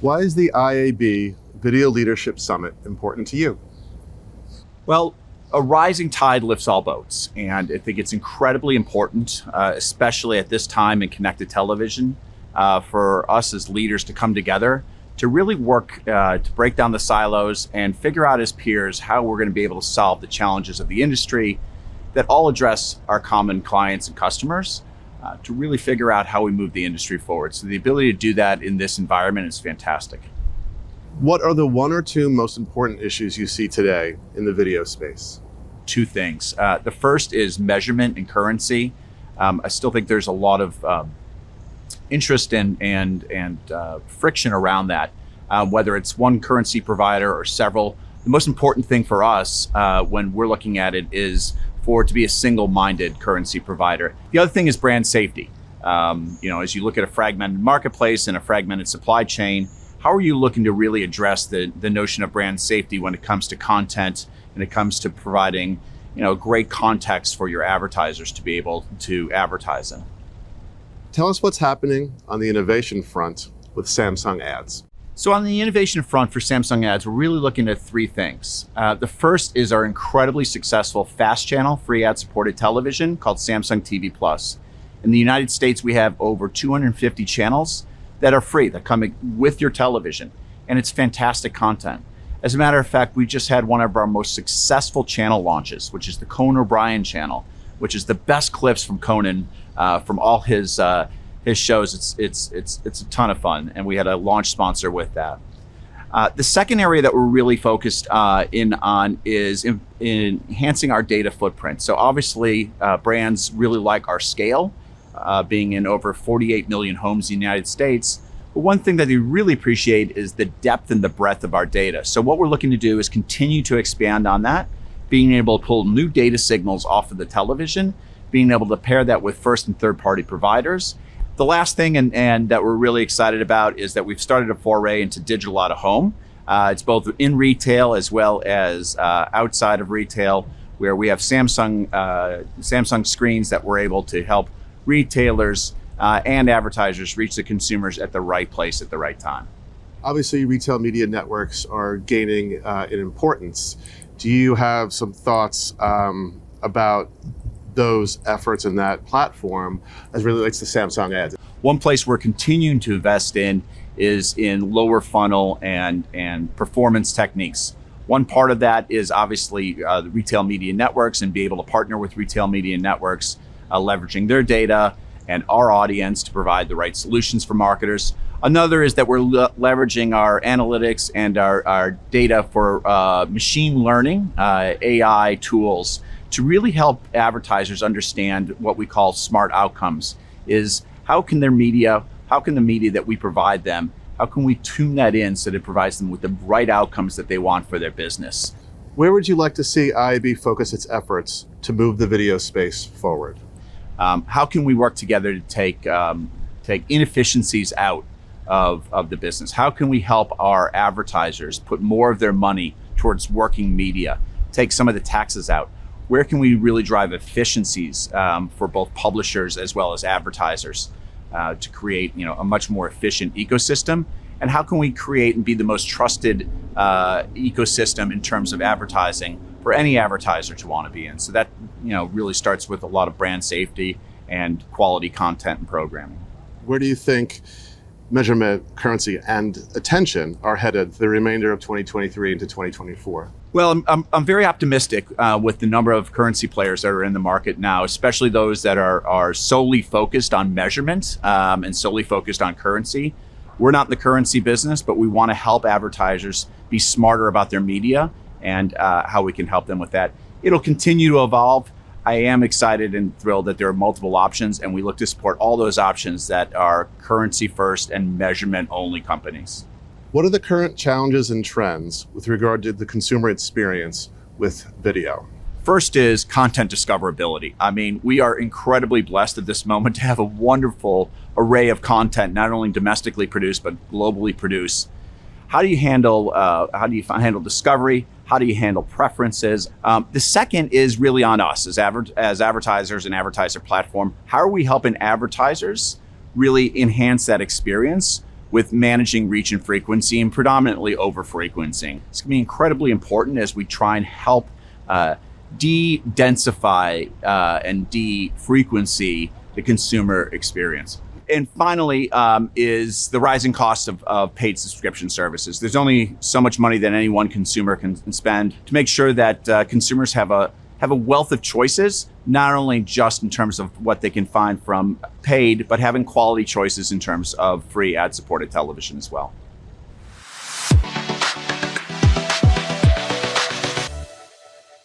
Why is the IAB Video Leadership Summit important to you? Well, a rising tide lifts all boats, and I think it's incredibly important, especially at this time in connected television, for us as leaders to come together to really work to break down the silos and figure out as peers how we're going to be able to solve the challenges of the industry that all address our common clients and customers, to really figure out how we move the industry forward. So the ability to do that in this environment is fantastic. What are the one or two most important issues you see today in the video space? Two things. The first is measurement and currency. I still think there's a lot of interest and friction around that, whether it's one currency provider or several. The most important thing for us when we're looking at it is for it to be a single-minded currency provider. The other thing is brand safety. As you look at a fragmented marketplace and a fragmented supply chain, how are you looking to really address the notion of brand safety when it comes to content and it comes to providing great context for your advertisers to be able to advertise in? Tell us what's happening on the innovation front with Samsung Ads. So on the innovation front for Samsung Ads, we're really looking at three things. The first is our incredibly successful fast channel free ad-supported television called Samsung TV Plus. In the United States, we have over 250 channels that are free, that come with your television, and it's fantastic content. As a matter of fact, we just had one of our most successful channel launches, which is the Conan O'Brien channel, which is the best clips from Conan from all his shows. It's a ton of fun, and we had a launch sponsor with that. The second area that we're really focused in on is in enhancing our data footprint. So obviously, brands really like our scale, being in over 48 million homes in the United States. But one thing that they really appreciate is the depth and the breadth of our data. So what we're looking to do is continue to expand on that, being able to pull new data signals off of the television, being able to pair that with first and third party providers. The last thing and that we're really excited about is that we've started a foray into digital out of home. It's both in retail as well as outside of retail, where we have Samsung screens that we're able to help retailers and advertisers reach the consumers at the right place at the right time. Obviously, retail media networks are gaining in importance. Do you have some thoughts about those efforts in that platform as it relates to Samsung Ads? One place we're continuing to invest in is in lower funnel and performance techniques. One part of that is obviously the retail media networks and be able to partner with retail media networks, leveraging their data and our audience to provide the right solutions for marketers. Another is that we're leveraging our analytics and our data for machine learning, AI tools, to really help advertisers understand what we call smart outcomes. Is how can the media that we provide them, how can we tune that in so that it provides them with the right outcomes that they want for their business? Where would you like to see IAB focus its efforts to move the video space forward? How can we work together to take inefficiencies out of the business? How can we help our advertisers put more of their money towards working media, take some of the taxes out? Where can we really drive efficiencies for both publishers as well as advertisers to create a much more efficient ecosystem? And how can we create and be the most trusted ecosystem in terms of advertising for any advertiser to want to be in? So that really starts with a lot of brand safety and quality content and programming. Where do you think measurement, currency, and attention are headed the remainder of 2023 into 2024? Well, I'm very optimistic with the number of currency players that are in the market now, especially those that are solely focused on measurement and solely focused on currency. We're not in the currency business, but we want to help advertisers be smarter about their media and how we can help them with that. It'll continue to evolve. I am excited and thrilled that there are multiple options, and we look to support all those options that are currency first and measurement only companies. What are the current challenges and trends with regard to the consumer experience with video? First is content discoverability. I mean, we are incredibly blessed at this moment to have a wonderful array of content, not only domestically produced, but globally produced. How do you handle discovery? How do you handle preferences? The second is really on us as advertisers and advertiser platform. How are we helping advertisers really enhance that experience with managing reach and frequency, and predominantly over frequencing. It's going to be incredibly important as we try and help de-densify and de-frequency the consumer experience. And finally, is the rising cost of paid subscription services. There's only so much money that any one consumer can spend to make sure that consumers have a wealth of choices, not only just in terms of what they can find from paid, but having quality choices in terms of free ad-supported television as well.